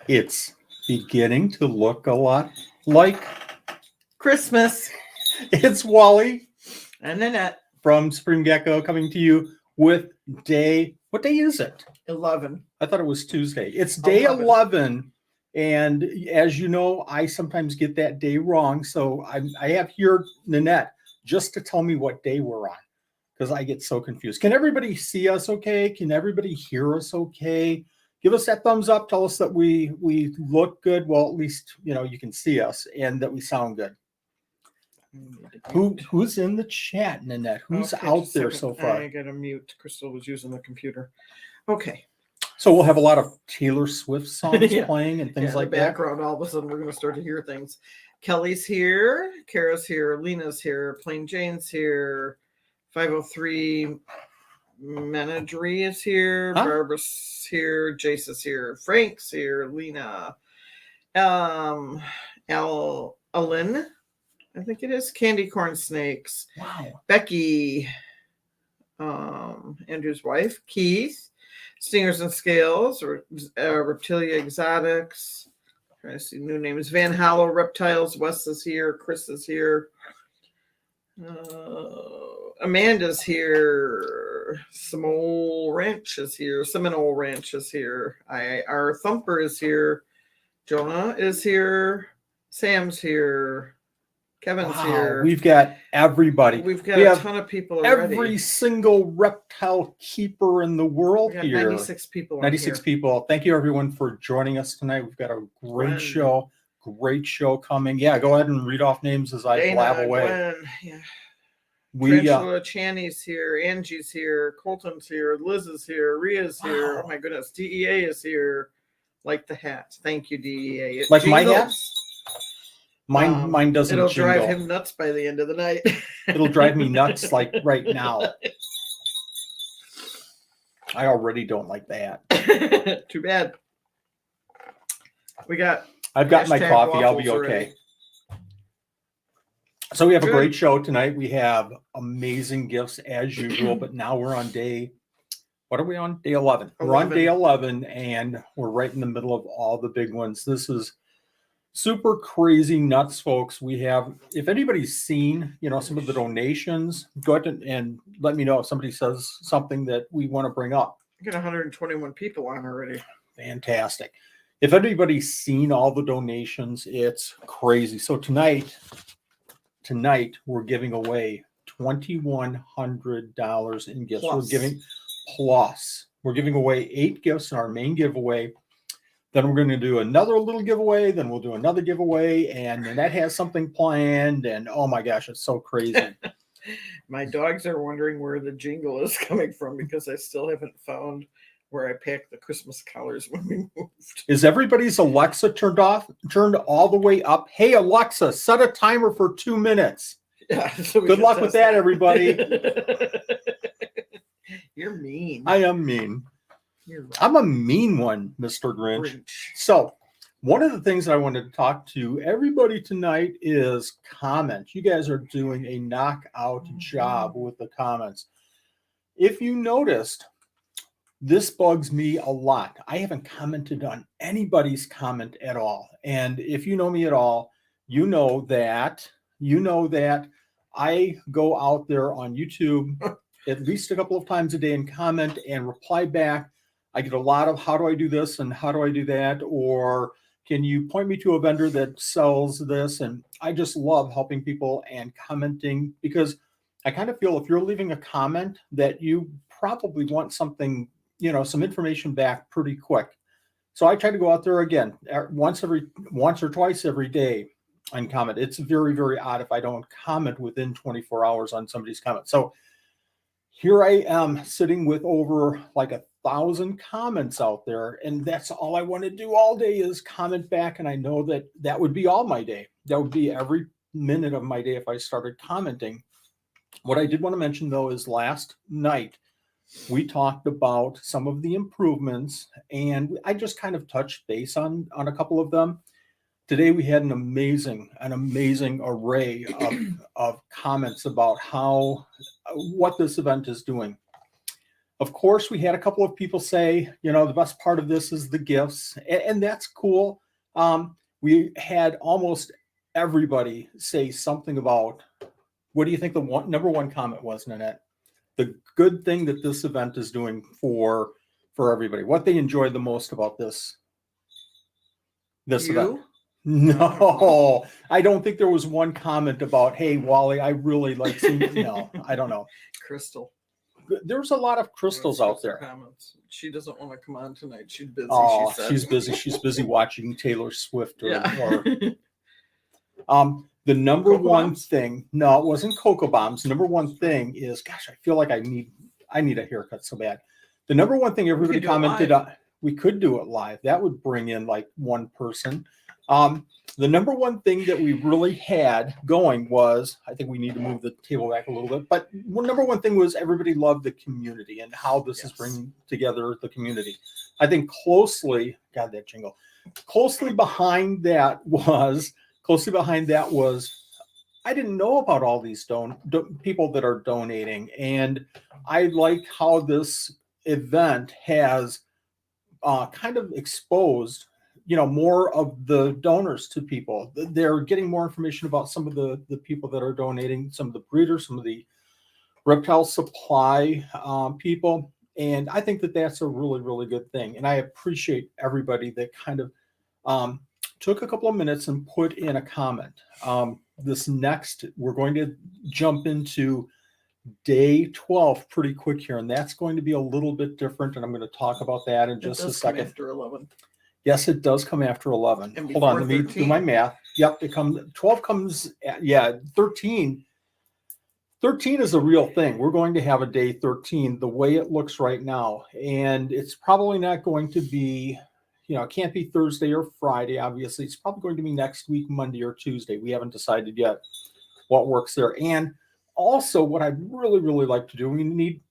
It's beginning to look a lot like Christmas. It's Wally And Annette. from Supreme Gecko coming to you with what day is it? 11. I thought it was Tuesday. It's day 11. And as you know, I sometimes get that day wrong. So I have here Nanette just to tell me what day we're on, because I get so confused. Can everybody see us okay? Can everybody hear us okay? Give us that thumbs up. Tell us that we look good. Well, at least, you can see us and that we sound good. Who's in the chat, Nanette? Who's out there so far? I got to mute. Crystal was using the computer. Okay. So we'll have a lot of Taylor Swift songs playing and things like that. In the background, all of a sudden, we're going to start to hear things. Kelly's here. Kara's here. Lena's here. Plain Jane's here. 503 Menagerie is here. Huh? Barbara's here. Jace is here. Frank's here. Lena. Ellen, I think it is. Candy Corn Snakes. Wow. Becky. Andrew's wife. Keith. Stingers and Scales. Reptilia Exotics. Trying to see new names. Van Hollow Reptiles. Wes is here. Chris is here. Amanda's here. Seminole Ranch is here. Our Thumper is here. Jonah is here. Sam's here. Kevin's here. We've got everybody. We have a ton of people already. Every single reptile keeper in the world here. 96 people. 96 people. Thank you, everyone, for joining us tonight. We've got a great show. Great show coming. Yeah, go ahead and read off names as I blab away. Gwen, Tarantula Channy's here. Angie's here. Colton's here. Liz is here. Ria's here. Oh my goodness. DEA is here. Like the hat. Thank you, DEA. Like jingles. My hat? Mine doesn't. It'll drive him nuts by the end of the night. It'll drive me nuts like right now. I already don't like that. Too bad. I've got my coffee. I'll be okay. Already. So we have a great show tonight. We have amazing gifts as usual, but now we're on what are we on? Day 11. We're on day 11 and we're right in the middle of all the big ones. This is super crazy nuts, folks. We have, if anybody's seen, some of the donations, go ahead and let me know if somebody says something that we want to bring up. We got 121 people on already. Fantastic. If anybody's seen all the donations, it's crazy. So tonight we're giving away $2,100 in gifts. We're giving away 8 gifts in our main giveaway. Then we're going to do another little giveaway. Then we'll do another giveaway. And then that has something planned. And oh my gosh, it's so crazy. My dogs are wondering where the jingle is coming from because I still haven't found where I packed the Christmas collars when we moved. Is everybody's Alexa turned all the way up? Hey, Alexa, set a timer for 2 minutes. Yeah. So good luck with that, everybody. You're mean. I am mean. I'm a mean one, Mr. Grinch. So one of the things that I wanted to talk to everybody tonight is comments. You guys are doing a knockout job with the comments. If you noticed, this bugs me a lot. I haven't commented on anybody's comment at all. And if you know me at all, you know that I go out there on YouTube at least a couple of times a day and comment and reply back. I get a lot of how do I do this and how do I do that? Or can you point me to a vendor that sells this? And I just love helping people and commenting because I kind of feel if you're leaving a comment that you probably want something, some information back pretty quick. So I try to go out there again once or twice every day and comment. It's very, very odd if I don't comment within 24 hours on somebody's comment. So here I am sitting with over like 1,000 comments out there, and that's all I want to do all day is comment back. And I know that would be all my day. That would be every minute of my day if I started commenting. What I did want to mention, though, is last night we talked about some of the improvements, and I just kind of touched base on a couple of them. Today we had an amazing array of comments about what this event is doing. Of course, we had a couple of people say, the best part of this is the gifts, and that's cool. We had almost everybody say something about, what do you think the number one comment was, Nanette? The good thing that this event is doing for everybody, what they enjoyed the most about this event. No, I don't think there was one comment about, hey, Wally, I really like seeing, no, I don't know. Crystal. There's a lot of crystals out there. Comments. She doesn't want to come on tonight. She's busy. Oh, she said. she's busy. She's busy watching Taylor Swift or Yeah. The number Cocoa one bombs? thing, no, it wasn't Cocoa Bombs. Number one thing is, gosh, I feel like I need a haircut so bad. The number one thing everybody commented on, we could do it live. That would bring in like one person. The number one thing that we really had going was, I think we need to move the table back a little bit, but number one thing was everybody loved the community and how this is bringing together the community. I think closely behind that was, I didn't know about all these people that are donating, and I like how this event has kind of exposed, more of the donors to people. They're getting more information about some of the people that are donating, some of the breeders, some of the reptile supply people, and I think that that's a really, really good thing. And I appreciate everybody that kind of took a couple of minutes and put in a comment. We're going to jump into day 12 pretty quick here, and that's going to be a little bit different, and I'm going to talk about that in just a second. After 11. Yes, it does come after 11. Hold on, let me do my math. Yep, 12 comes, 13. 13 is a real thing. We're going to have a day 13 the way it looks right now, and it's probably not going to be, it can't be Thursday or Friday, obviously. It's probably going to be next week, Monday or Tuesday. We haven't decided yet what works there. And also, what I'd really, really like to do,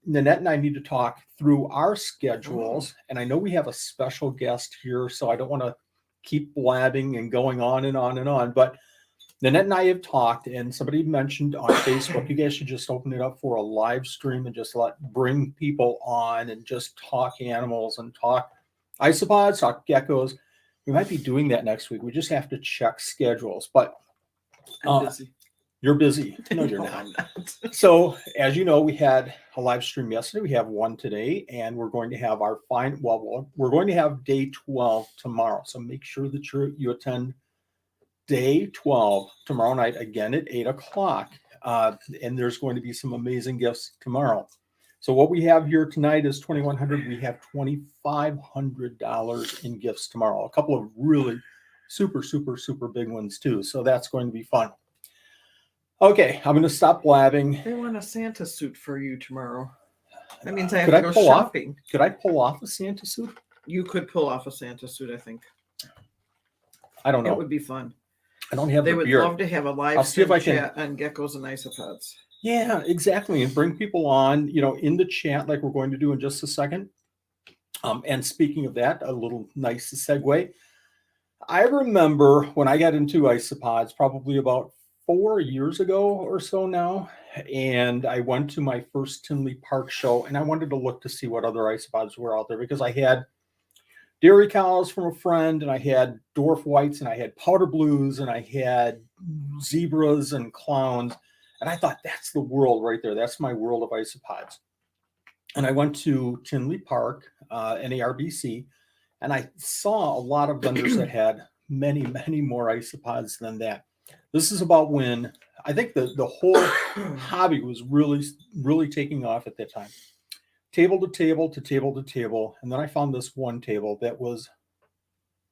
Nanette and I need to talk through our schedules. And I know we have a special guest here, so I don't want to keep blabbing and going on and on and on. But Nanette and I have talked, and somebody mentioned on Facebook, you guys should just open it up for a live stream and just bring people on and just talk animals and talk isopods, talk geckos. We might be doing that next week. We just have to check schedules. But I'm busy. You're busy. No, you're not. So, as you know, we had a live stream yesterday. We have one today, and we're going to have we're going to have day 12 tomorrow. So make sure that you attend day 12 tomorrow night, again at 8:00. And there's going to be some amazing gifts tomorrow. So what we have here tonight is $2,100. We have $2,500 in gifts tomorrow. A couple of really super, super, super big ones too. So that's going to be fun. Okay, I'm going to stop blabbing. They want a Santa suit for you tomorrow. That means I have to go shopping. Could I pull off a Santa suit? You could pull off a Santa suit, I think. I don't know. It would be fun. I don't have They the would beard. Love to have a live chat on geckos and isopods. Yeah, exactly. And bring people on, in the chat like we're going to do in just a second. And speaking of that, a little nice segue. I remember when I got into isopods, probably about 4 years ago or so now, and I went to my first Tinley Park show, and I wanted to look to see what other isopods were out there, because I had dairy cows from a friend, and I had dwarf whites, and I had powder blues, and I had zebras and clowns, and I thought, that's the world right there. That's my world of isopods. And I went to Tinley Park, NARBC, and I saw a lot of vendors that had many, many more isopods than that. This is about when I think the whole hobby was really, really taking off at that time. Table to table to table to table. And then I found this one table that was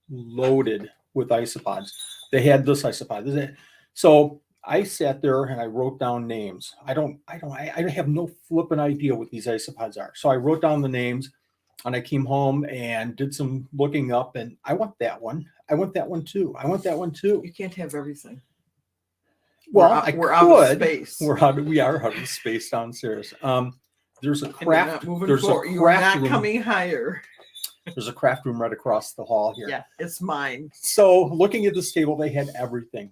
loaded with isopods. They had this isopod. So I sat there and I wrote down names. I have no flipping idea what these isopods are. So I wrote down the names, and I came home and did some looking up, and I want that one. I want that one too. I want that one too. You can't have everything. Well, we're out of space. We are out of space downstairs. There's a craft. You're not coming higher. There's a craft room right across the hall here. Yeah, it's mine. So looking at this table, they had everything.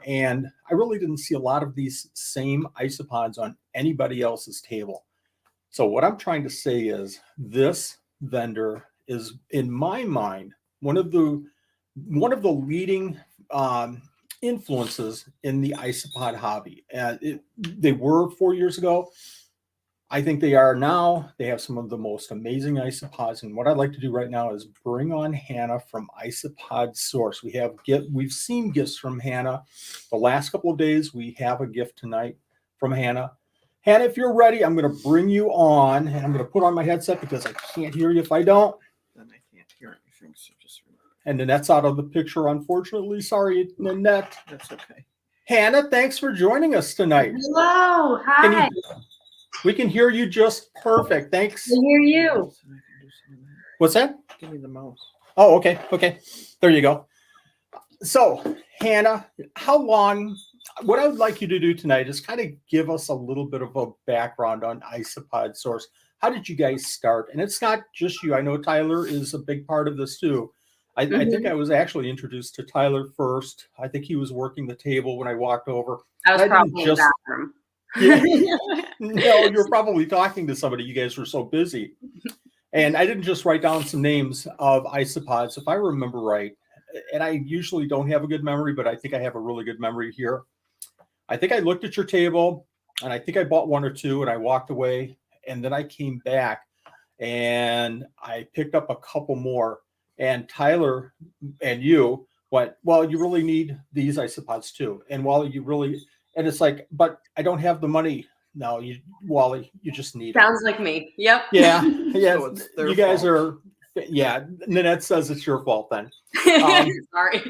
And I really didn't see a lot of these same isopods on anybody else's table. So what I'm trying to say is this vendor is, in my mind, one of the leading influences in the isopod hobby. They were 4 years ago. I think they are now. They have some of the most amazing isopods. And what I'd like to do right now is bring on Hannah from Isopod Source. We've seen gifts from Hannah the last couple of days. We have a gift tonight from Hannah. Hannah, if you're ready, I'm going to bring you on, and I'm going to put on my headset because I can't hear you if I don't. Then I can't hear anything, so just remember. And Nanette's out of the picture, unfortunately. Sorry, Nanette. That's okay. Hannah, thanks for joining us tonight. Hello, hi. We can hear you just perfect. Thanks. I hear you. So I can do some of that. What's that? Give me the mouse. Oh, okay. There you go. So, Hannah, what I would like you to do tonight is kind of give us a little bit of a background on Isopod Source. How did you guys start? And it's not just you. I know Tyler is a big part of this too. I think I was actually introduced to Tyler first. I think he was working the table when I walked over. I was probably in the bathroom. Yeah. No, you're probably talking to somebody. You guys were so busy. And I didn't just write down some names of isopods. If I remember right, and I usually don't have a good memory, but I think I have a really good memory here. I think I looked at your table, and I think I bought one or two, and I walked away. And then I came back, and I picked up a couple more. And Tyler and you went, well, you really need these isopods too. And Wally, and it's like, but I don't have the money. No, Wally, you just need it. Sounds like me. Yep. Yeah. So it's their You guys fault. Nanette says it's your fault then. Sorry.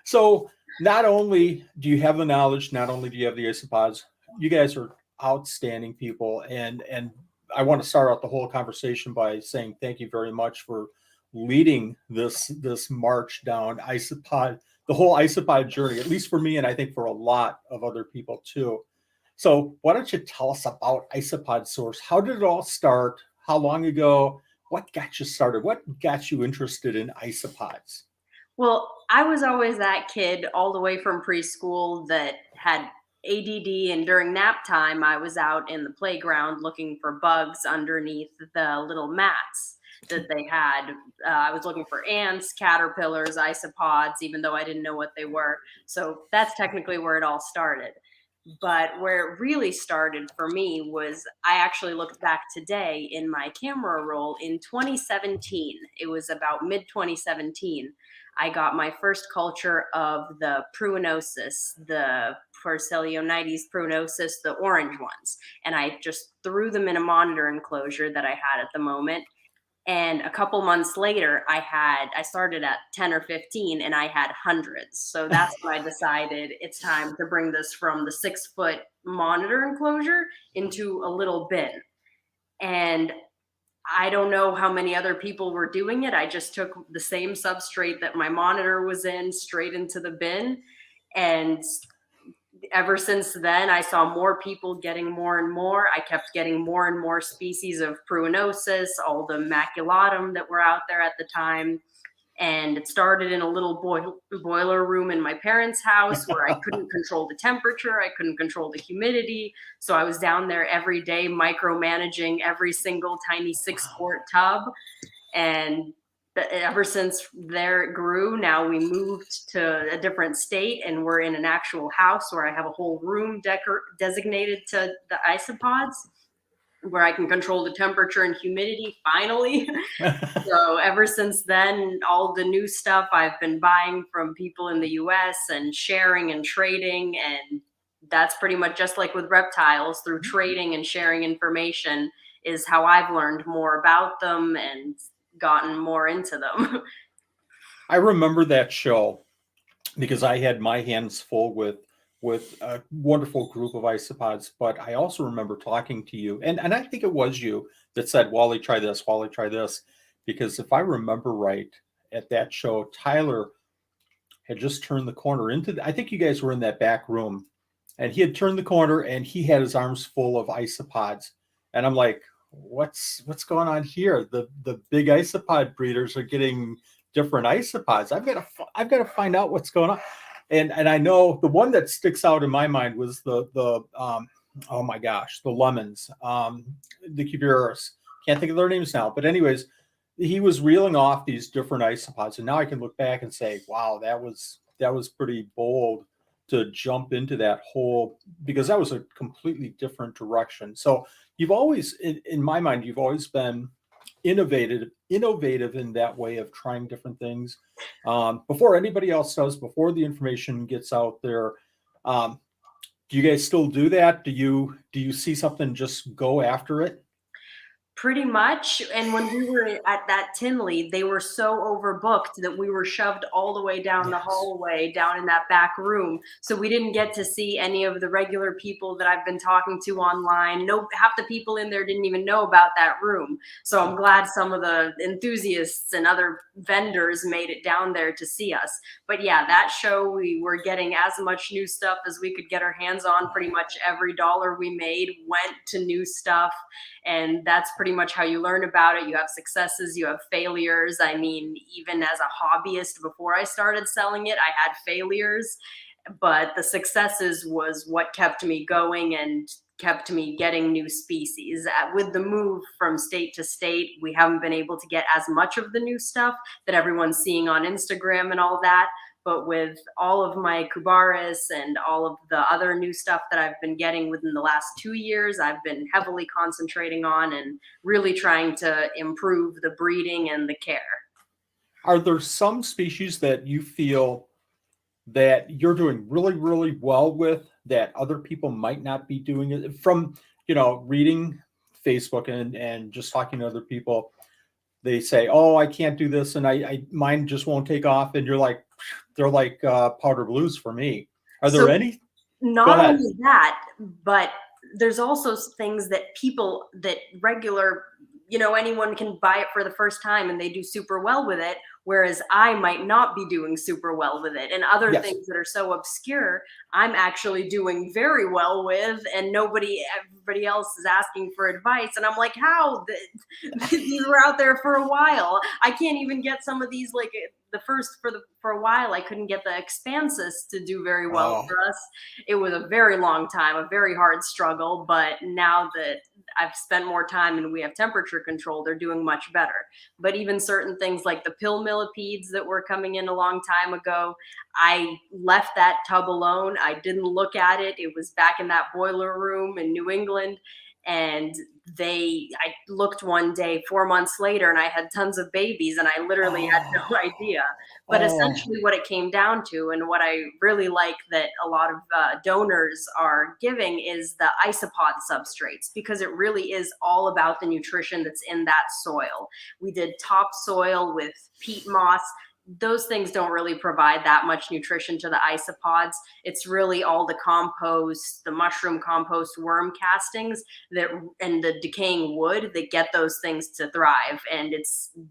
So not only do you have the knowledge, not only do you have the isopods, you guys are outstanding people. And I want to start out the whole conversation by saying thank you very much for leading this march down isopod, the whole isopod journey, at least for me, and I think for a lot of other people too. So why don't you tell us about Isopod Source? How did it all start? How long ago? What got you started? What got you interested in isopods? Well, I was always that kid all the way from preschool that had ADD, and during nap time, I was out in the playground looking for bugs underneath the little mats that they had. I was looking for ants, caterpillars, isopods, even though I didn't know what they were. So that's technically where it all started. But where it really started for me was I actually looked back today in my camera roll in 2017. It was about mid-2017. I got my first culture of the pruinosis, the Porcellio pruinosis, the orange ones. And I just threw them in a monitor enclosure that I had at the moment. And a couple months later, I started at 10 or 15 and I had hundreds. So that's when I decided it's time to bring this from the 6-foot monitor enclosure into a little bin. And I don't know how many other people were doing it. I just took the same substrate that my monitor was in straight into the bin. And ever since then, I saw more people getting more and more. I kept getting more and more species of pruinosis, all the maculatum that were out there at the time. And it started in a little boiler room in my parents' house where I couldn't control the temperature. I couldn't control the humidity. So I was down there every day micromanaging every single tiny 6-quart tub. And ever since there it grew. Now we moved to a different state and we're in an actual house where I have a whole room designated to the isopods, where I can control the temperature and humidity finally. So ever since then, all the new stuff I've been buying from people in the US and sharing and trading. And that's pretty much just like with reptiles, through trading and sharing information is how I've learned more about them and gotten more into them. I remember that show because I had my hands full with a wonderful group of isopods, but I also remember talking to you, and I think it was you that said, Wally, try this, Wally, try this, because if I remember right, at that show, Tyler had just turned the corner I think you guys were in that back room, and he had turned the corner and he had his arms full of isopods, and I'm like, what's going on here? The big isopod breeders are getting different isopods. I've got to find out what's going on. And I know the one that sticks out in my mind was the oh my gosh, the lemons, the Cubaris. Can't think of their names now, but anyways, he was reeling off these different isopods, and now I can look back and say, wow, that was pretty bold to jump into that whole, because that was a completely different direction. So you've always, in my mind, you've always been innovative in that way of trying different things before anybody else does, before the information gets out there. Do you guys still do that? Do you see something, just go after it? Pretty much. And when we were at that Tinley, they were so overbooked that we were shoved all the way down the hallway, down in that back room. So we didn't get to see any of the regular people that I've been talking to online. No, half the people in there didn't even know about that room. So I'm glad some of the enthusiasts and other vendors made it down there to see us. But yeah, that show, we were getting as much new stuff as we could get our hands on. Pretty much every dollar we made went to new stuff. And that's pretty much how you learn about it. You have successes, you have failures. I mean, even as a hobbyist, before I started selling it, I had failures, but the successes was what kept me going and kept me getting new species. With the move from state to state, we haven't been able to get as much of the new stuff that everyone's seeing on Instagram and all that. But with all of my Cubaris and all of the other new stuff that I've been getting within the last 2 years, I've been heavily concentrating on and really trying to improve the breeding and the care. Are there some species that you feel that you're doing really, really well with that other people might not be doing it? From, reading Facebook and just talking to other people, they say, oh, I can't do this, and I mine just won't take off. And they're like powder blues for me. Are there any? Not only that, but there's also things that regular, anyone can buy it for the first time and they do super well with it, whereas I might not be doing super well with it. And other things that are so obscure, I'm actually doing very well with, and everybody else is asking for advice. And I'm like, how? These were out there for a while. I can't even get some of these, like for a while, I couldn't get the expansus to do very well for us. It was a very long time, a very hard struggle. But now that I've spent more time and we have temperature control, they're doing much better. But even certain things like the pill millipedes that were coming in a long time ago, I left that tub alone. I didn't look at it. It was back in that boiler room in New England. And I looked one day 4 months later and I had tons of babies and I literally had no idea. But essentially what it came down to, and what I really like that a lot of donors are giving, is the Isopod substrates, because it really is all about the nutrition that's in that soil. We did topsoil with peat moss. Those things don't really provide that much nutrition to the isopods. It's really all the compost, the mushroom compost, worm castings and the decaying wood that get those things to thrive. And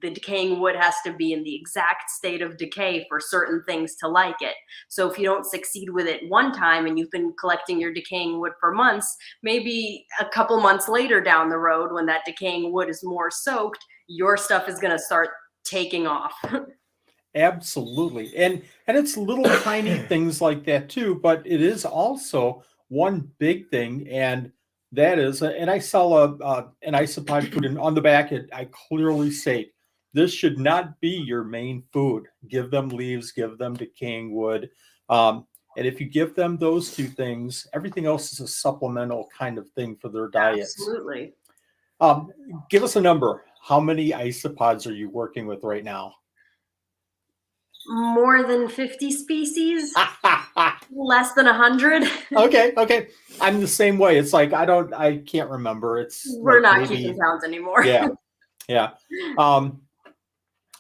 the decaying wood has to be in the exact state of decay for certain things to like it. So if you don't succeed with it one time and you've been collecting your decaying wood for months, maybe a couple months later down the road, when that decaying wood is more soaked, your stuff is going to start taking off. Absolutely. And it's little tiny things like that too, but it is also one big thing. And that is, and I sell an isopod food, and on the back, I clearly state, this should not be your main food. Give them leaves, give them decaying wood. And if you give them those two things, everything else is a supplemental kind of thing for their diets. Absolutely. Give us a number. How many isopods are you working with right now? More than 50 species, less than 100. Okay. I'm the same way. It's like, I can't remember. We're not keeping counts anymore. Yeah.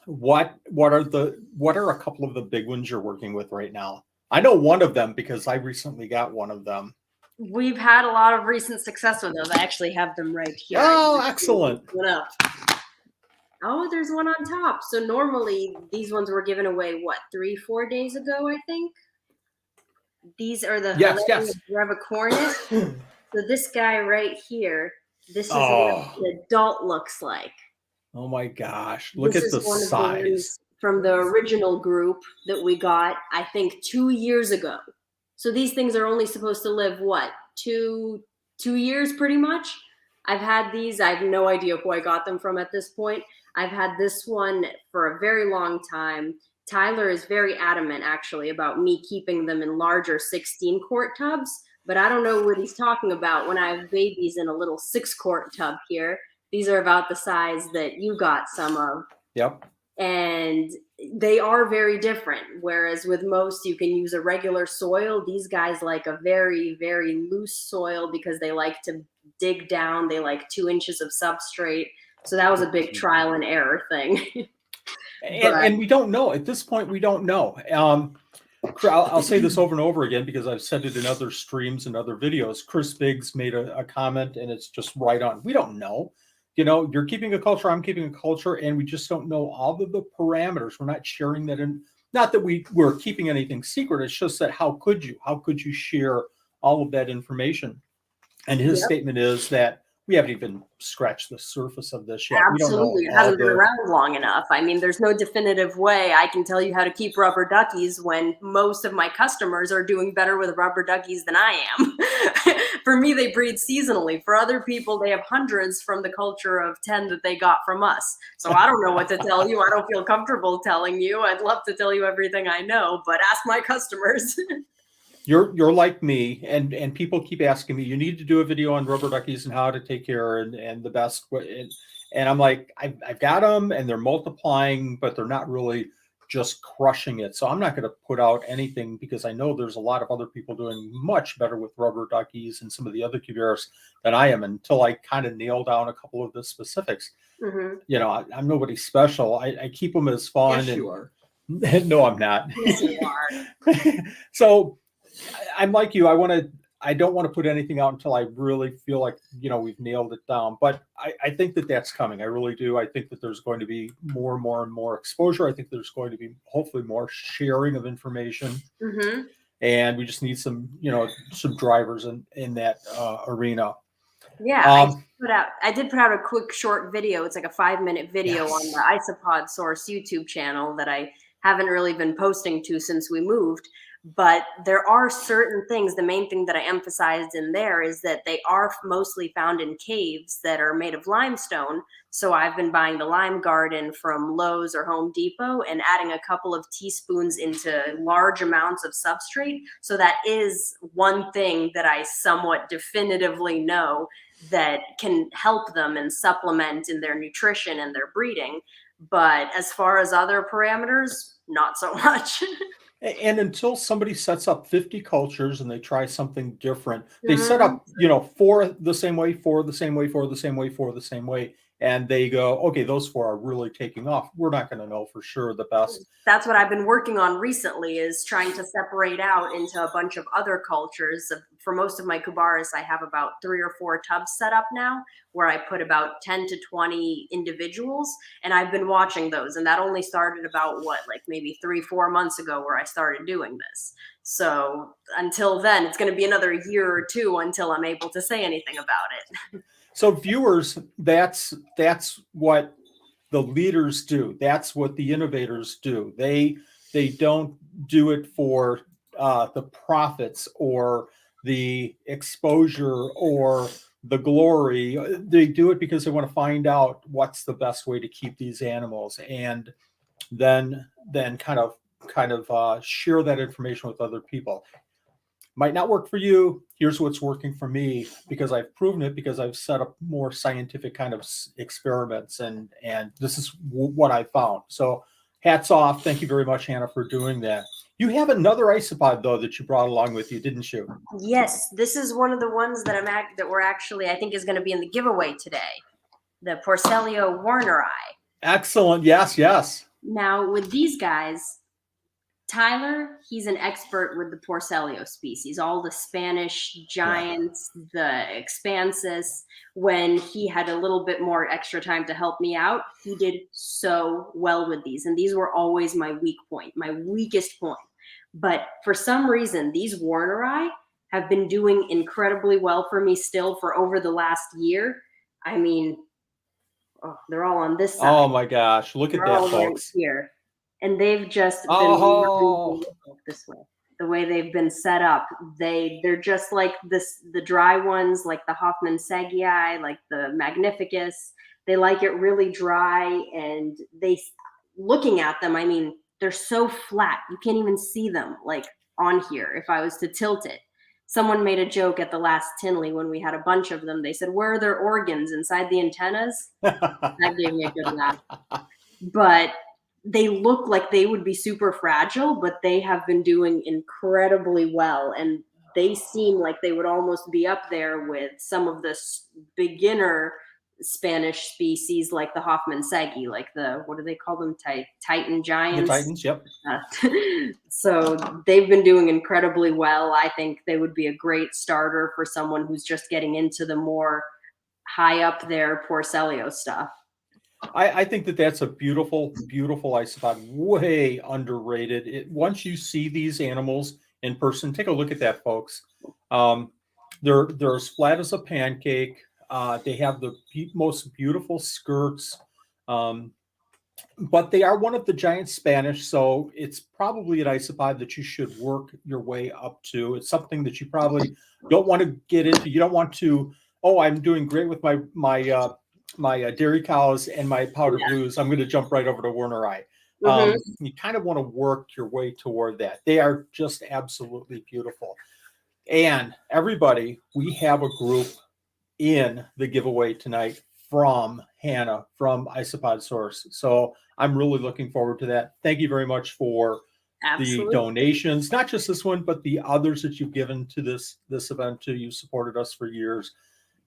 What are a couple of the big ones you're working with right now? I know one of them because I recently got one of them. We've had a lot of recent success with those. I actually have them right here. Oh, excellent. Oh, there's one on top. So normally these ones were given away, 3-4 days ago, I think. These are the Brevicornis. So this guy right here, this is what the adult looks like. Oh my gosh. Look at the size. From the original group that we got, I think 2 years ago. So these things are only supposed to live 2 2 years pretty much. I've had these. I have no idea who I got them from at this point. I've had this one for a very long time. Tyler is very adamant, actually, about me keeping them in larger 16-quart tubs, but I don't know what he's talking about when I have babies in a little 6-quart tub here. These are about the size that you got some of. Yep. And they are very different. Whereas with most, you can use a regular soil. These guys like a very, very loose soil because they like to dig down. They like 2 inches of substrate. So that was a big trial and error thing. And we don't know at this point. We don't know. I'll say this over and over again because I've said it in other streams and other videos. Chris Biggs made a comment, and it's just right on. We don't know. You know, you're keeping a culture, I'm keeping a culture, and we just don't know all of the parameters. We're not sharing that in. Not that we're keeping anything secret. It's just that how could you share all of that information? And his statement is that we haven't even scratched the surface of this yet. Absolutely. It hasn't been around long enough. I mean, there's no definitive way I can tell you how to keep rubber duckies when most of my customers are doing better with rubber duckies than I am. For me, they breed seasonally. For other people, they have hundreds from the culture of 10 that they got from us. So I don't know what to tell you. I don't feel comfortable telling you. I'd love to tell you everything I know, but ask my customers. You're like me, and people keep asking me, you need to do a video on rubber duckies and how to take care and the best. And I'm like, I've got them and they're multiplying, but they're not really just crushing it. So I'm not going to put out anything because I know there's a lot of other people doing much better with rubber duckies and some of the other Cubaris than I am until I kind of nail down a couple of the specifics. Mm-hmm. You know, I'm nobody special. I keep them as fun. Yes, you are. No, I'm not. Yes, you are. So I'm like you. I don't want to put anything out until I really feel like, you know, we've nailed it down. But I think that that's coming. I really do. I think that there's going to be more and more and more exposure. I think there's going to be hopefully more sharing of information. Mm-hmm. And we just need some, you know, some drivers in that arena. Yeah, I did put out a quick short video. It's like a 5-minute video on the Isopod Source YouTube channel that I haven't really been posting to since we moved. But there are certain things. The main thing that I emphasized in there is that they are mostly found in caves that are made of limestone. So I've been buying the lime garden from Lowe's or Home Depot and adding a couple of teaspoons into large amounts of substrate. So that is one thing that I somewhat definitively know that can help them and supplement in their nutrition and their breeding. But as far as other parameters, not so much. And until somebody sets up 50 cultures and they try something different, they set up, you know, 4 the same way, 4 the same way, 4 the same way, 4 the same way. And they go, okay, those 4 are really taking off. We're not going to know for sure the best. That's what I've been working on recently, is trying to separate out into a bunch of other cultures. For most of my Cubaris, I have about 3 or 4 tubs set up now where I put about 10 to 20 individuals. And I've been watching those. And that only started about maybe 3-4 months ago where I started doing this. So until then, it's going to be another year or 2 until I'm able to say anything about it. So viewers, that's what the leaders do. That's what the innovators do. They don't do it for the profits or the exposure or the glory. They do it because they want to find out what's the best way to keep these animals, and then kind of share that information with other people. Might not work for you. Here's what's working for me, because I've proven it, because I've set up more scientific kind of experiments, and this is what I found. So hats off. Thank you very much, Hannah, for doing that. You have another isopod though that you brought along with you, didn't you? Yes, this is one of the ones that we're actually, I think, is going to be in the giveaway today. The Porcellio Werneri. Excellent. Yes. Now with these guys, Tyler, he's an expert with the Porcellio species, all the Spanish giants, the expansus. When he had a little bit more extra time to help me out, he did so well with these. And these were always my weak point, my weakest point. But for some reason, these Werneri have been doing incredibly well for me still for over the last year. I mean, they're all on this side. Oh my gosh, look at that, folks. Right here. And they've just been moving this way. the way they've been set up, they're just like the dry ones, like the Hoffman Segii, like the Magnificus. They like it really dry, and looking at them, I mean, they're so flat. You can't even see them like on here if I was to tilt it. Someone made a joke at the last Tinley when we had a bunch of them. They said, "Where are their organs? Inside the antennas?" That gave me a good laugh. But they look like they would be super fragile, but they have been doing incredibly well. And they seem like they would almost be up there with some of the beginner Spanish species, like the Hoffman Segii, like what do they call them? Titan giants. The Titans, yep. So they've been doing incredibly well. I think they would be a great starter for someone who's just getting into the more high up there Porcellio stuff. I think that's a beautiful, beautiful isopod, way underrated. Once you see these animals in person, take a look at that, folks. They're as flat as a pancake. They have the most beautiful skirts, but they are one of the giant Spanish, so it's probably an isopod that you should work your way up to. It's something that you probably don't want to get into. You don't want to, I'm doing great with my dairy cows and my powder blues. I'm going to jump right over to Werneri. You kind of want to work your way toward that. They are just absolutely beautiful. And everybody, we have a group in the giveaway tonight from Hannah from Isopod Source. So I'm really looking forward to that. Thank you very much for the donations, not just this one, but the others that you've given to this event too. You supported us for years.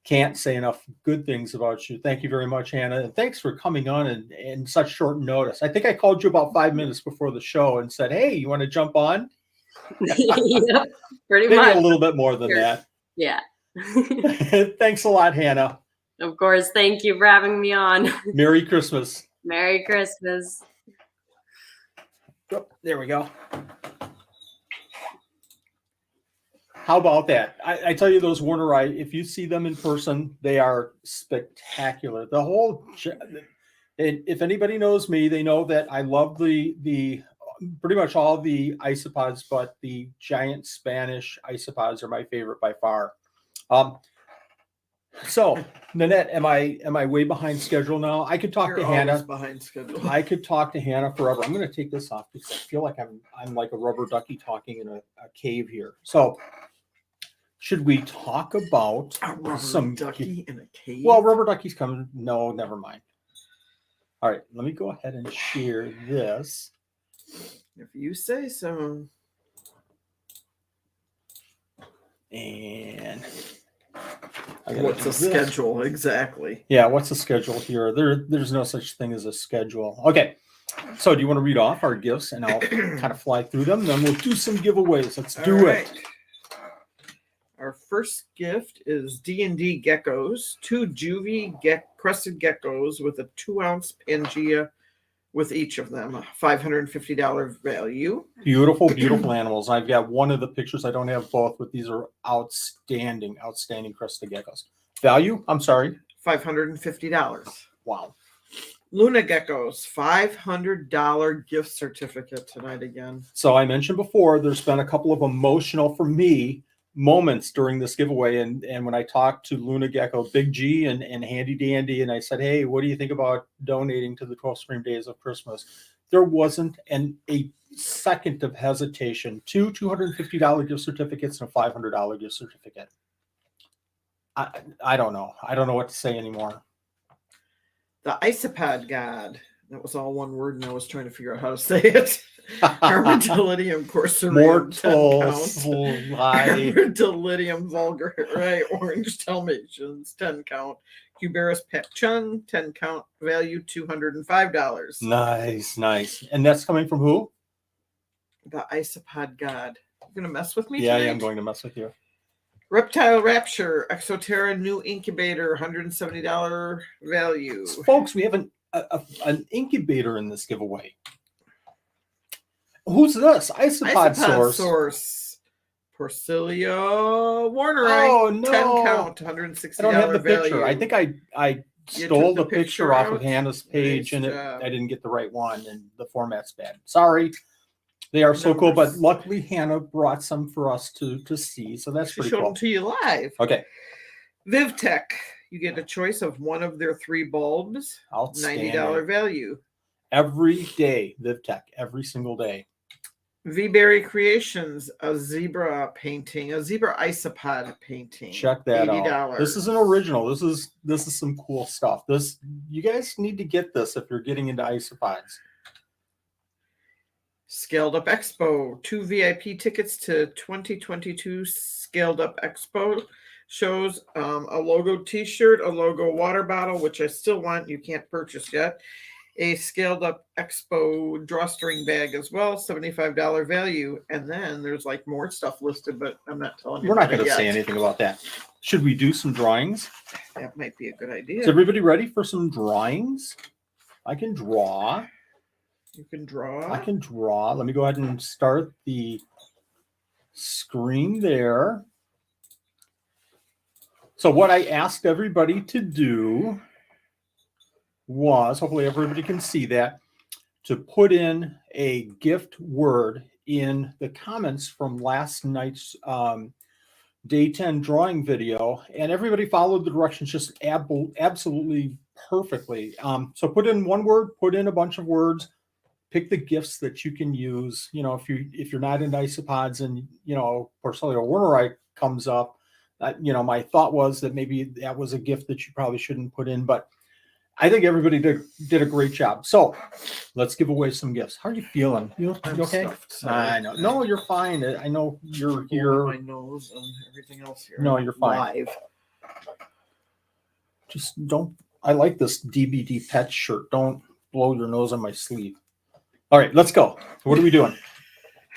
Can't say enough good things about you. Thank you very much, Hannah. And thanks for coming on in such short notice. I think I called you about 5 minutes before the show and said, "Hey, you want to jump on?" Yep, pretty Maybe much. a little bit more than that. Yeah. Thanks a lot, Hannah. Of course. Thank you for having me on. Merry Christmas. Merry Christmas. Oh, there we go. How about that? I tell you, those Werneri, if you see them in person, they are spectacular. The whole, if anybody knows me, they know that I love the pretty much all the isopods, but the giant Spanish isopods are my favorite by far. So, Nanette, am I way behind schedule now? I could talk to Hannah. Behind schedule. I could talk to Hannah forever. I'm going to take this off because I feel like I'm like a rubber ducky talking in a cave here. So, should we talk about some ducky in a cave? Well, rubber duckies coming. No, never mind. All right, let me go ahead and share this. If you say so. And what's the schedule exactly? Yeah, what's the schedule here? There's no such thing as a schedule. Okay, so do you want to read off our gifts and I'll kind of fly through them? Then we'll do some giveaways. Let's do it. Our first gift is D&D Geckos, 2 juvie crested geckos with a 2-ounce Pangea with each of them, a $550 value. Beautiful, beautiful animals. I've got one of the pictures. I don't have both, but these are outstanding, outstanding crested geckos. Value? I'm sorry. $550. Wow. Luna Geckos, $500 gift certificate tonight again. So I mentioned before, there's been a couple of emotional, for me, moments during this giveaway. And when I talked to Luna Gecko, Big G and Handy Dandy, and I said, "Hey, what do you think about donating to the 12 Supreme Days of Christmas?" There wasn't a second of hesitation. 2 $250 gift certificates and a $500 gift certificate. I don't know. I don't know what to say anymore. The IsopodGod. That was all one word, and I was trying to figure out how to say it. Armadillidium corycraem, 10 count. Armadillidium vulgare, right? Orange Dalmatians, 10 count. Cubaris pet chun, 10 count. Value $205. Nice, nice. And that's coming from who? The IsopodGod. You gonna mess with me? Yeah, tonight? I'm going to mess with you. Reptile Rapture Exo-Terra new incubator, $170 value. Folks, we have an incubator in this giveaway. Who's this? Isopod Source. Porcellio Werneri. Oh, no. 10 count, $160 I don't have the value. picture. I think I stole the picture off of Hannah's page, nice and job. I didn't get the right one, and the format's bad. Sorry. They are so cool, but numbers. luckily Hannah brought some for us to see. So that's She pretty showed cool. them to you live. Okay. VivTech, you get a choice of one of their 3 bulbs. Outstanding. $90 value. Every day, VivTech, every single day. VBerry Creations, a zebra painting, a zebra Isopod painting. Check that $80. out. This is an original. This is some cool stuff. You guys need to get this if you're getting into isopods. Scaled Up Expo, 2 VIP tickets to 2022 Scaled Up Expo shows, a logo t-shirt, a logo water bottle, which I still want, you can't purchase yet, a Scaled Up Expo drawstring bag as well, $75 value, and then there's like more stuff listed, but I'm not telling you. We're not going to yet. say anything about that. Should we do some drawings? That might be a good idea. Is everybody ready for some drawings? I can draw. You can draw. I can draw. Let me go ahead and start the screen there. So what I asked everybody to do was, hopefully everybody can see that, to put in a gift word in the comments from last night's day 10 drawing video, and everybody followed the directions just absolutely perfectly. So put in one word, put in a bunch of words, pick the gifts that you can use. You know, if you're not into isopods and Porcellio Werneri comes up, my thought was that maybe that was a gift that you probably shouldn't put in, but I think everybody did a great job. So let's give away some gifts. How are you feeling? You okay? I know. No, you're fine. I know you're here. My nose and everything else here. No, you're fine. Live. Just don't. I like this DBD pet shirt. Don't blow your nose on my sleeve. All right, let's go. What are we doing?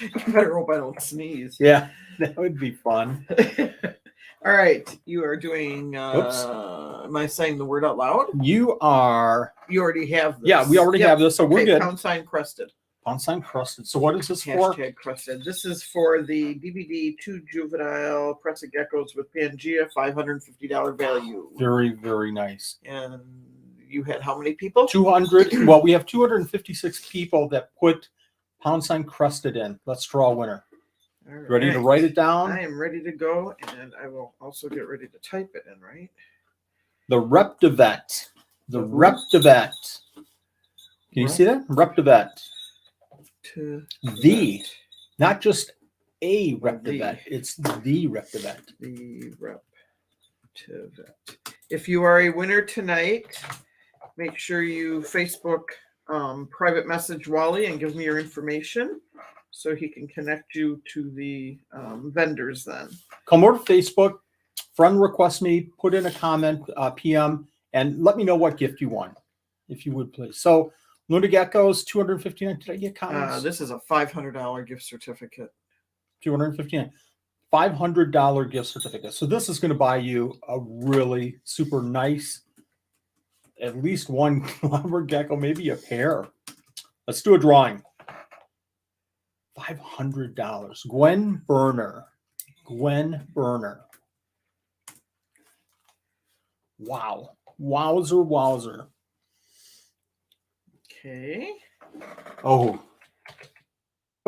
You better hope I don't sneeze. Yeah, that would be fun. All right, you are doing. Am I saying the word out loud? You are. You already have this. Yeah, we already have this, so we're good. Pound sign crested. Pound sign crusted. So what is this for? Hashtag crested. This is for the DVD 2 juvenile crested geckos with Pangea, $550 value. Very, very nice. And you had how many people? 200. Well, we have 256 people that put pound sign crusted in. Let's draw a winner. All right. Ready to write it down? I am ready to go, and I will also get ready to type it in, right? The Reptivet. The Reptivet. Can you see that? Reptivet. The, not just a Reptivet. It's the Reptivet. The Reptivet. If you are a winner tonight, make sure you Facebook private message Wally and give me your information so he can connect you to the vendors then. Come over to Facebook, friend request me, put in a comment, PM, and let me know what gift you want, if you would please. So Luna Geckos, 259. Did I get comments? This is a $500 gift certificate. 259. $500 gift certificate. So this is going to buy you a really super nice, at least one lumber gecko, maybe a pair. Let's do a drawing. $500. Gwen Berner. Gwen Berner. Wow. Wowzer, wowzer. Okay. Oh.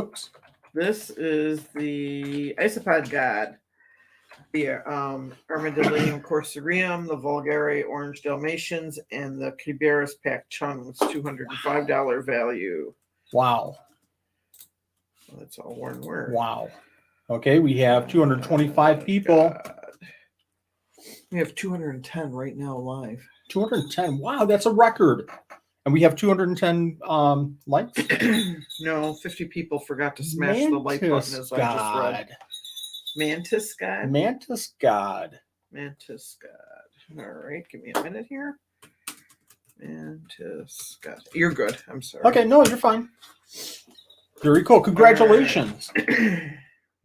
Oops. This is the IsopodGod. The Armadillidium corycraem, the vulgare orange Dalmatians, and the Cubaris pack Chongs, $205 value. Wow. Well, that's all one word. Wow. Okay, we have 225 people. God. We have 210 right now live. 210. Wow, that's a record. And we have 210 likes. No, 50 people forgot to smash the like button as I just read. Mantis God? Mantis God. Mantis God. All right, give me a minute here. Mantis God. You're good. I'm sorry. Okay, no, you're fine. Very cool. Congratulations.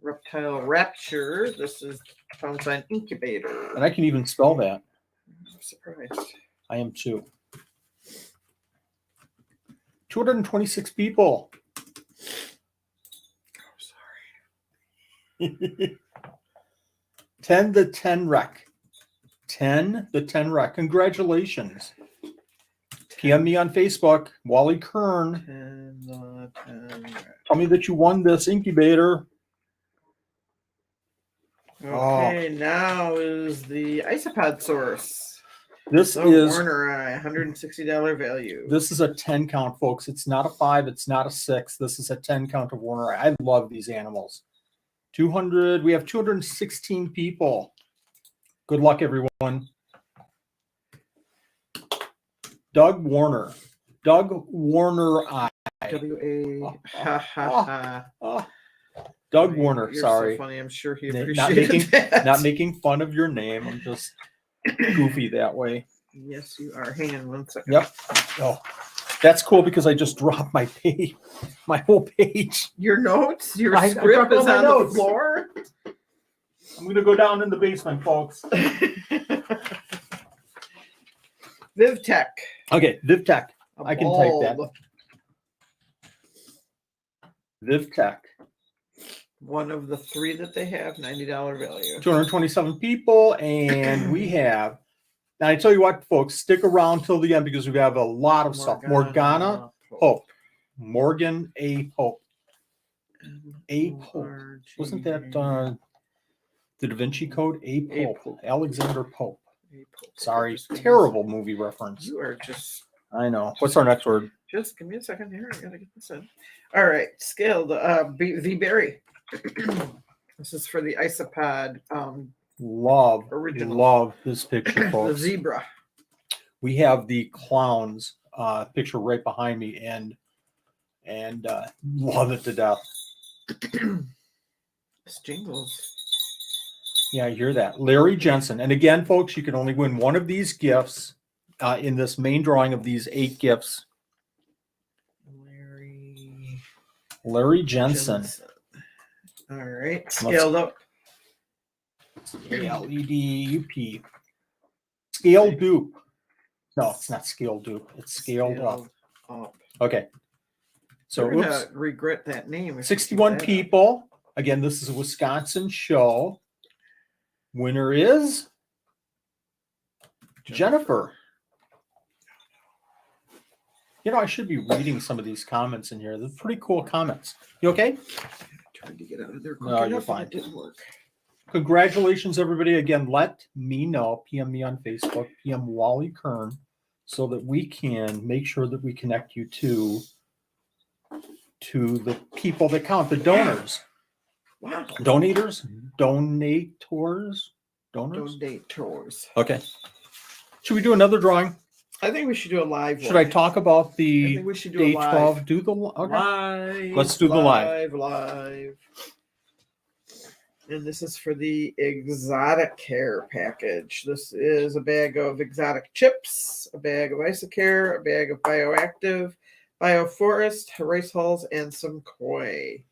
Reptile Rapture. This is pound sign incubator. And I can even spell that. I'm surprised. I am too. 226 people. Oh, sorry. 10 the 10 rec. 10 the 10 rec. Congratulations. PM me on Facebook, Wally Kern. 10 Tell me that you won this incubator. Okay, now is the Isopod source. This So is Werneri, $160 value. This is a 10 count, folks. It's not a 5. It's not a 6. This is a 10 count of Werneri. I love these animals. 200. We have 216 people. Good luck, everyone. Doug Warner. Doug Warner. W-A. Ha ha ha. Oh, Doug Warner. You're Sorry. so funny. I'm sure he Not appreciated making, that. not making fun of your name. I'm just goofy that way. Yes, you are. Hang on 1 second. Yep. Oh, that's cool because I just dropped my page, my whole page. Your notes, your I script dropped all is my on notes. the floor. I'm going to go down in the basement, folks. VivTech. Okay, VivTech. a I can type that. bulb. VivTech. One of the 3 that they have, $90 value. 227 people, and we have. Now I tell you what, folks, stick around till the end because we have a lot of stuff. Morgana Pope, Morgan A. Pope, A. Pope. Wasn't that the Da Vinci Code? A. Pope, Alexander Pope. Sorry, terrible movie reference. You are just. I know. What's our next word? Just give me a second here. I gotta get this in. All right, scaled VBerry. This is for the Isopod original. Love this picture, The folks. zebra. We have the clowns picture right behind me, and love it to death. This jingles. Yeah, I hear that. Larry Jensen. And again, folks, you can only win one of these gifts in this main drawing of these 8 gifts. Larry Jensen. All right, scaled up. LEDUP. Scale dupe. No, it's not scale dupe. It's scaled up. Okay. So, We're oops. gonna regret that name. 61 people. Again, this is a Wisconsin show. Winner is Jennifer. You know, I should be reading some of these comments in here. They're pretty cool comments. You okay? Tried to get out of there. No, you're fine. It didn't work. Congratulations, everybody. Again, let me know. PM me on Facebook. PM Wally Kern, so that we can make sure that we connect you to the people that count, the donors. Wow. Donators? Donators? Donors? Donators. Okay. Should we do another drawing? I think we should do a live Should one. I talk about I the think we should do day a live. 12? Do the okay. Live. Let's do the live. Live. And this is for the exotic care package. This is a bag of exotic chips, a bag of Isocare, a bag of bioactive, bioforest, rice hulls, and some koi.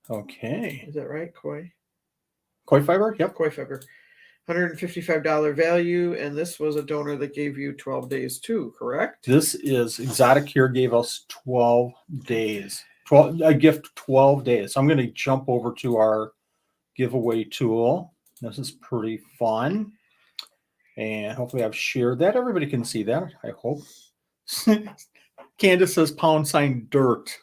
Okay. Is that right? Koi? Koi fiber? Yep. Koi fiber. $155 value, and this was a donor that gave you 12 days too, correct? This is Exotic Here gave us 12 days. A gift 12 days. So I'm going to jump over to our giveaway tool. This is pretty fun. And hopefully I've shared that. Everybody can see that, I hope. Candace says #dirt.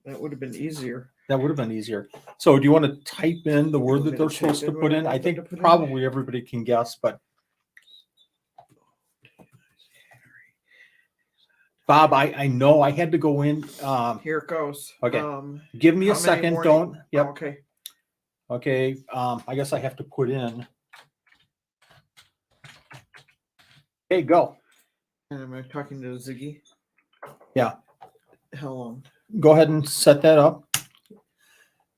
That would have been easier. That would have been easier. So do you want to type in the word that they're supposed to put in? I think probably everybody can guess, but Bob, I know I had to go in. Here it goes. Okay. Give me a how many second. more- Don't. Yep. Okay. Okay. I guess I have to put in. Hey, go. And am I talking to Ziggy? Yeah. How long? Go ahead and set that up.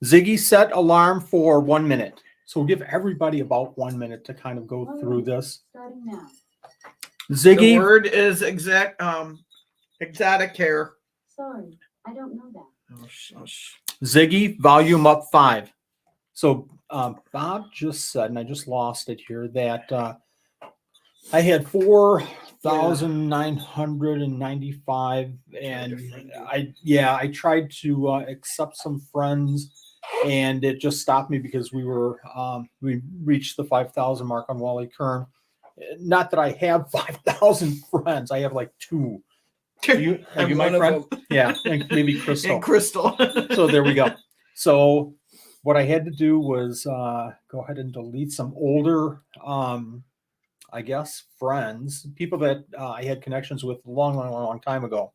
Ziggy, set alarm for 1 minute. So we'll give everybody about 1 minute to kind of go through this. Starting now. Ziggy. The word is exotic care. Sorry, I don't know that. Oh, shush. Ziggy, volume up 5. So Bob just said, and I just lost it here, that I had 4,995, and I tried to accept some friends, and it just stopped me because we reached the 5,000 mark on Wally Kern. Not that I have 5,000 friends. I have like 2. Have I'm you my one of friend? them. Yeah, and maybe Crystal. And Crystal. So there we go. So what I had to do was go ahead and delete some older, I guess, friends, people that I had connections with a long time ago.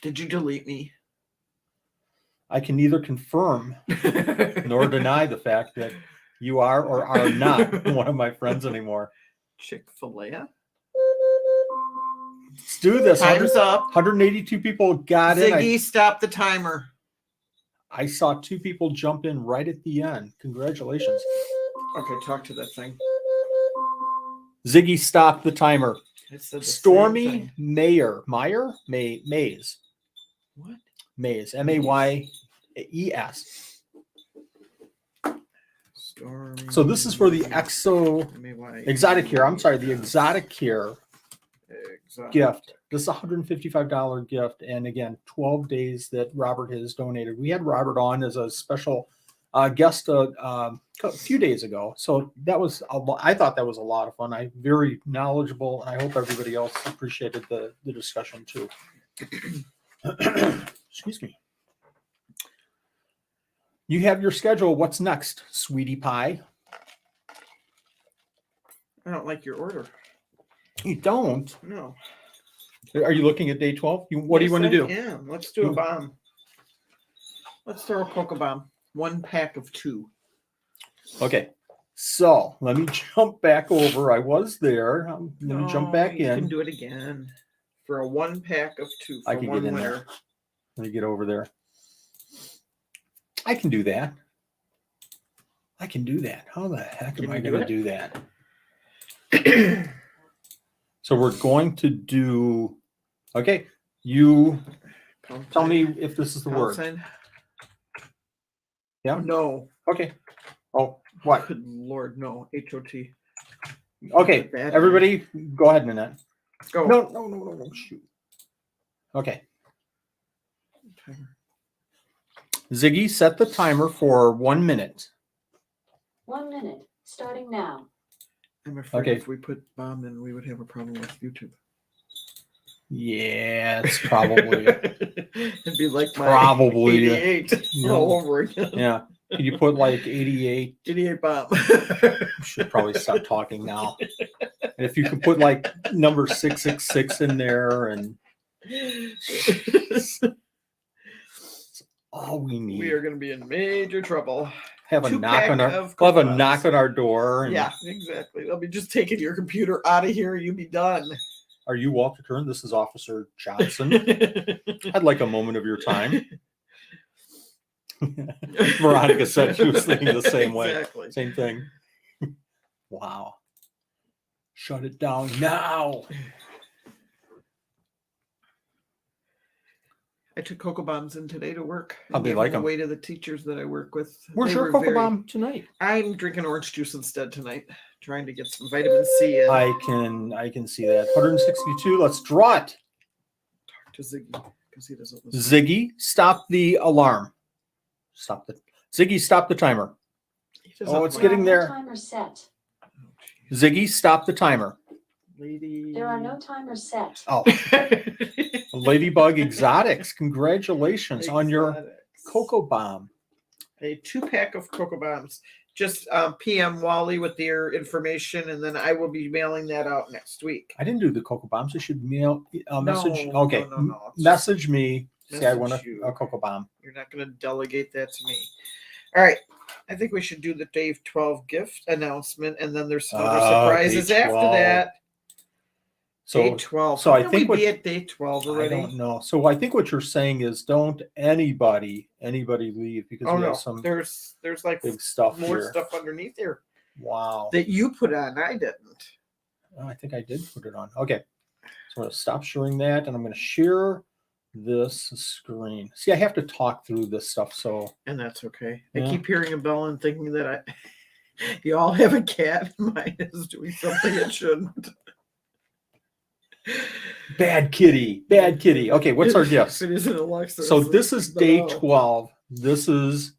Did you delete me? I can neither confirm nor deny the fact that you are or are not one of my friends anymore. Chick-fil-A. Let's do this. Time's up. 182 people got in. Ziggy, stop the timer. I saw 2 people jump in right at the end. Congratulations. Okay, talk to that thing. Ziggy, stop the timer. It said the same Stormy thing. Mays. What? Mays. Mayes. Stormy. So this is for the exotic here. I'm sorry, the exotic here gift. This is a $155 gift, and again, 12 days that Robert has donated. We had Robert on as a special guest a few days ago, so that was I thought that was a lot of fun. Very knowledgeable, and I hope everybody else appreciated the discussion too. Excuse me. You have your schedule. What's next, sweetie pie? I don't like your order. You don't. No. Are you looking at day 12? What do you want to do? Yeah, let's do a bomb. Let's throw a cocoa bomb. 1 pack of 2. Okay. So let me jump back over. I was there. Let me jump back You in. can do it again. For a 1 pack of 2. For I can one get in winner. there. Let me get over there. I can do that. I can do that. How the heck Can am I you do going to it? do that? So we're going to do, okay, you tell me if this is the Pound word. sign? Yeah? No. Okay. Oh, what? Good Lord, no. H-O-T. Okay, Bad everybody go ahead, Nanette. Go. No, shoot. Okay. Ziggy, set the timer for 1 minute. 1 minute, starting now. I'm afraid Okay. if we put bomb in, we would have a problem with YouTube. Yeah, it's probably. It'd be like my Probably, 88 yeah. all over again. Yeah. Can you put like 88? 88 bomb. You should probably stop talking now. And if you could put like number 666 in there, and all we need. We are going to be in major trouble. Have a 2 knock pack on our. of We'll have a coupons. knock on our door. And Yeah, exactly. They'll be just taking your computer out of here. You be done. Are you Walter Kern? This is Officer Johnson. I'd like a moment of your time. Veronica said she was thinking the same way. Exactly. Same thing. Wow. Shut it down now. I took cocoa bombs in today to work. How'd they Gave like them 'em? away to the teachers that I work with. Where's They your were cocoa very- bomb tonight? I'm drinking orange juice instead tonight, trying to get some vitamin C in. I can see that. 162. Let's draw it. Talk to Ziggy because he doesn't listen. Ziggy, stop the alarm. Ziggy, stop the timer. He doesn't Oh, it's like- getting There are there. no timers set. Oh, jeez. Ziggy, stop the timer. Lady. There are no timers set. Oh, Ladybug Exotics. Congratulations on your Exotics. cocoa bomb. A 2-pack of cocoa bombs. Just PM Wally with their information, and then I will be mailing that out next week. I didn't do the cocoa bombs. I should message. No, Okay, no, it's message me. Say I want message you. a cocoa bomb. You're not going to delegate that to me. All right. I think we should do the day 12 gift announcement, and then there's some other surprises day after 12. that. Day So 12. so I How think can we be at day 12 I already? don't know. So I think what you're saying is don't anybody leave because Oh we no, have some there's like big stuff more here. stuff underneath here Wow. that you put on. I didn't. Oh, I think I did put it on. Okay. So I'm going to stop sharing that, and I'm going to share this screen. See, I have to talk through this stuff. So And that's okay. Yeah. I keep hearing a bell and thinking that you all have a cat. Mine is doing something it shouldn't. bad kitty. Okay, what's our gifts? If it isn't Alexa. So it's this like, is day no. 12. This is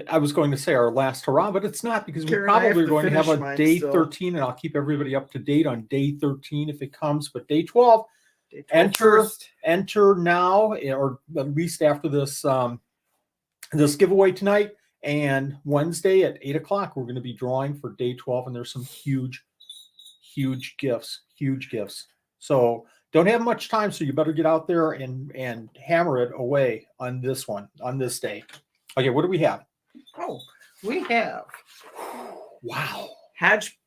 I was going to say our last hurrah, but it's not, because we Karen, I have probably are to going to have finish a mine day still. 13, and I'll keep everybody up to date on day 13 if it comes. But day 12, Day 12 enter first. enter now, or at least after this this giveaway tonight, and Wednesday at 8 o'clock we're going to be drawing for day 12, and there's some huge gifts. So don't have much time, so you better get out there and hammer it away on this one, on this day. Okay, what do we have? Oh, we have Wow. Hatch.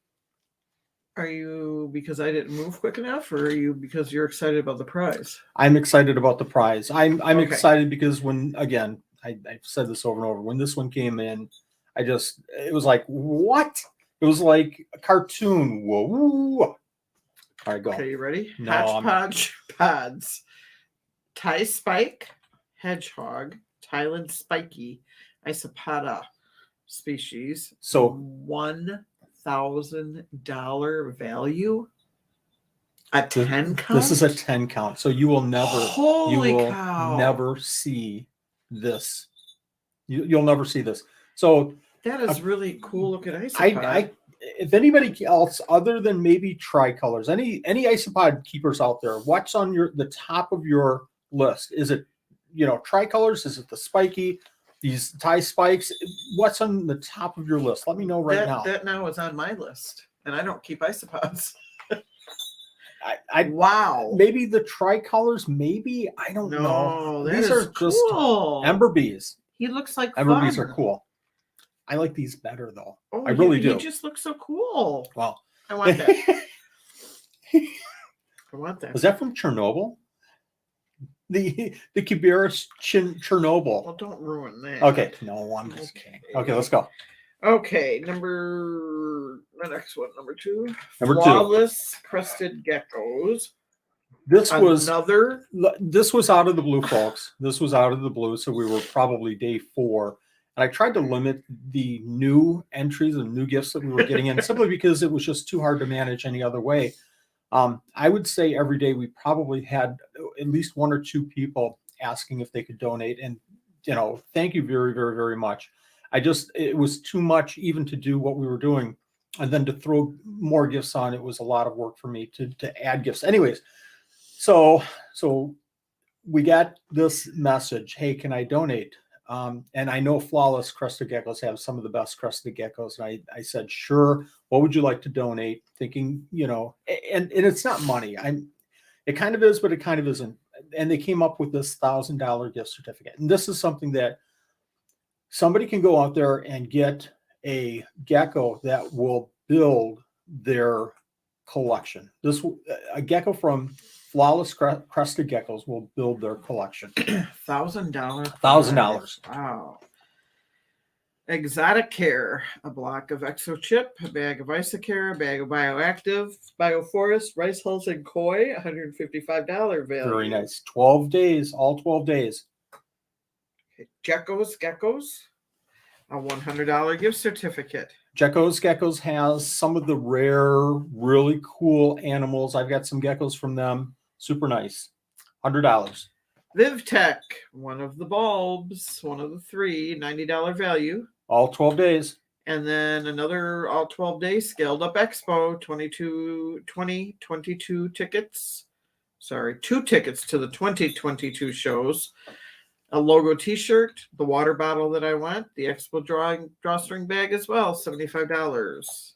Are you because I didn't move quick enough, or are you because you're excited about the prize? I'm excited about the prize. I'm Okay. excited because when, again, I've said this over and over, when this one came in, it was like, what? It was like a cartoon. Whoa. All right, go. Okay, you ready? No, I'm not. Hodgepodge pods. Thai spike, hedgehog, Thailand spiky, Isopoda species. So $1,000 value. A 10 count. this is a 10 count. So you will never, Holy you will cow. never see this. You'll never see this. So That is really cool looking Isopod. if anybody else other than maybe tricolors, any Isopod keepers out there, what's on the top of your list? Is it, tricolors? Is it the spiky, these Thai spikes? What's on the top of your list? Let me know right now. That now is on my list, and I don't keep Isopods. I Wow. maybe the tricolors, maybe, I don't know. No, that These is are just cool. Ember bees. He looks like Ember fun. bees are cool. I like these better though. Oh, I really do. He just looks so cool. Wow. I want that. I want that. Was that from Chernobyl? The Cubaris Chernobyl. Well, don't ruin that. Okay, no, I'm just kidding. Okay, let's go. Okay, the next one, number 2. Number 2. Flawless crested geckos. This was out of the blue, folks. This was out of the blue, so we were probably day 4. And I tried to limit the new entries and new gifts that we were getting in simply because it was just too hard to manage any other way. I would say every day we probably had at least 1 or 2 people asking if they could donate. And, thank you very, very, very much. It was too much even to do what we were doing. And then to throw more gifts on, it was a lot of work for me to add gifts. Anyways, so we got this message, hey, can I donate? And I know Flawless Crested Geckos have some of the best crested geckos. And I said, sure. What would you like to donate? Thinking, and it's not money. It kind of is, but it kind of isn't. And they came up with this $1,000 gift certificate. And this is something that somebody can go out there and get a gecko that will build their collection. A gecko from Flawless Crested Geckos will build their collection. $1,000. $1,000. Wow. Exotic Care, a block of Exo Chip, a bag of Isocare, a bag of Bioactive, Bioforest, Rice Hulls and Koi, $155 value. Very nice. 12 days, all 12 days. Okay. Geckos, a $100 gift certificate. Geckos has some of the rare, really cool animals. I've got some geckos from them. Super nice. $100. VivTech, one of the bulbs, one of the 3, $90 value. All 12 days. And then another all 12 days scaled up expo, 22 tickets. Sorry, 2 tickets to the 2022 shows. A logo t-shirt, the water bottle that I want, the expo drawstring bag as well, $75.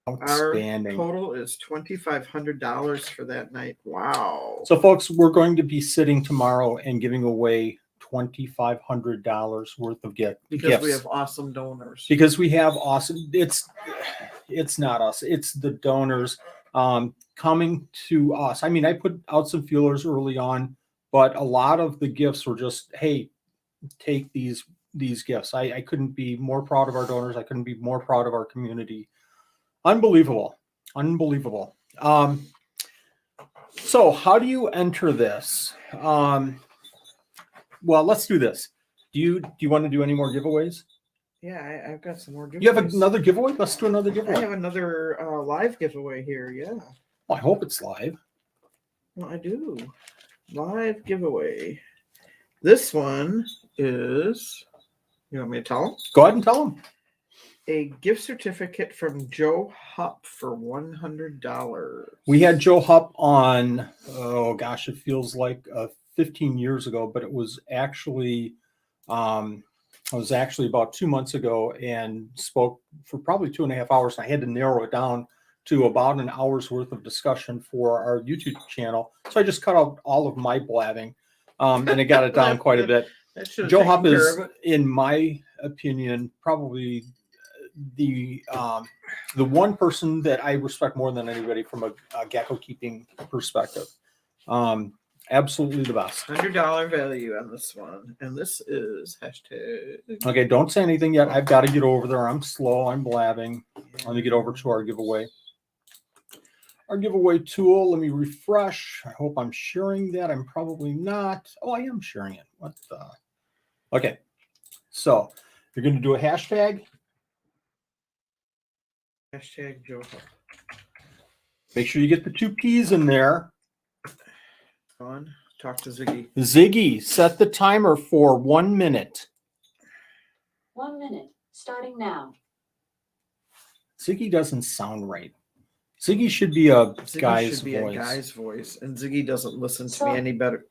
Outstanding. Our total is $2,500 for that night. Wow. So, folks, we're going to be sitting tomorrow and giving away $2,500 worth of gifts. Because we have awesome donors. Because we have awesome. It's not us. It's the donors coming to us. I mean, I put out some feelers early on, but a lot of the gifts were just, hey, take these gifts. I couldn't be more proud of our donors. I couldn't be more proud of our community. Unbelievable. So how do you enter this? Well, let's do this. Do you want to do any more giveaways? Yeah, I've got some more giveaways. You have another giveaway? Let's do another giveaway. I have another live giveaway here. Yeah. Well, I hope it's live. Well, I do. Live giveaway. This one is You want me to tell them? Go ahead and tell them. A gift certificate from Joe Hupp for $100. We had Joe Hupp on, oh gosh, it feels like 15 years ago, but it was actually about 2 months ago and spoke for probably 2.5 hours. I had to narrow it down to about an hour's worth of discussion for our YouTube channel. So I just cut out all of my blabbing and it got it down quite a bit. Joe Hupp is, in my opinion, probably the one person that I respect more than anybody from a gecko keeping perspective. Absolutely the best. $100 value on this one. And this is hashtag. Okay, don't say anything yet. I've got to get over there. I'm slow. I'm blabbing. Let me get over to our giveaway. Our giveaway tool. Let me refresh. I hope I'm sharing that. I'm probably not. Oh, I am sharing it. What the? Okay. So you're going to do a hashtag. Hashtag Joe Hupp. Make sure you get the 2 P's in there. On. Talk to Ziggy. Ziggy, set the timer for 1 minute. 1 minute, starting now. Ziggy doesn't sound right. Ziggy should be a Ziggy guy's should be voice. a guy's voice, and Ziggy doesn't listen to So- me any better.